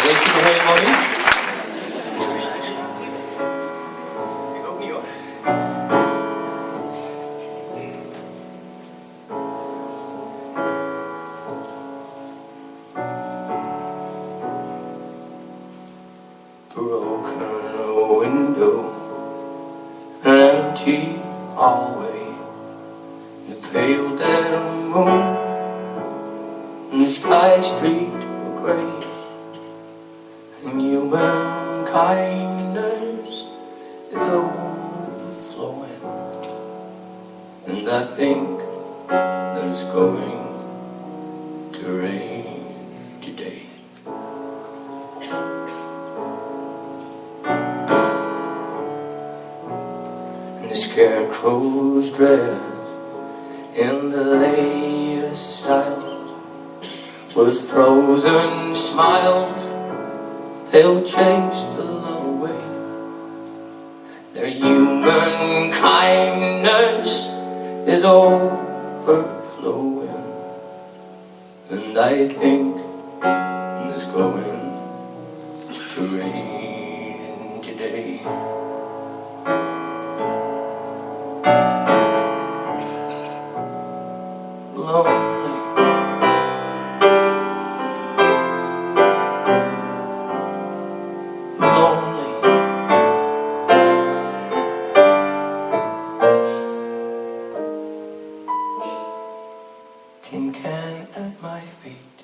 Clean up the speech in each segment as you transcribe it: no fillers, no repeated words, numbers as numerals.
Weet je nog helemaal niet? Ik ook niet hoor. Broken window, an empty hallway, the pale dead moon, and the sky street of grey, and human kindness is overflowing, and I think that it's going to rain today. The scarecrow's dressed in the latest styles, with frozen smiles they'll chase the love away. Their human kindness is overflowing, and I think it's going to rain today. Lonely, lonely, tin can at my feet,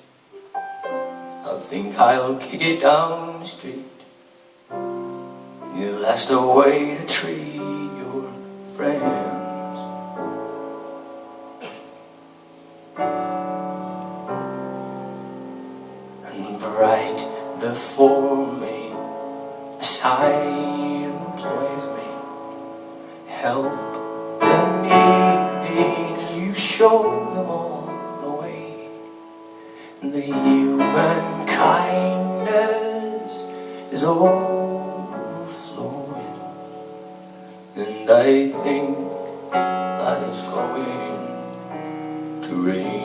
I think I'll kick it down the street. You asked a way to treat your friends, and bright before me a sign plays me, help the needy, you show them all the way, and the human kindness is overflowing, and I think that is going to rain.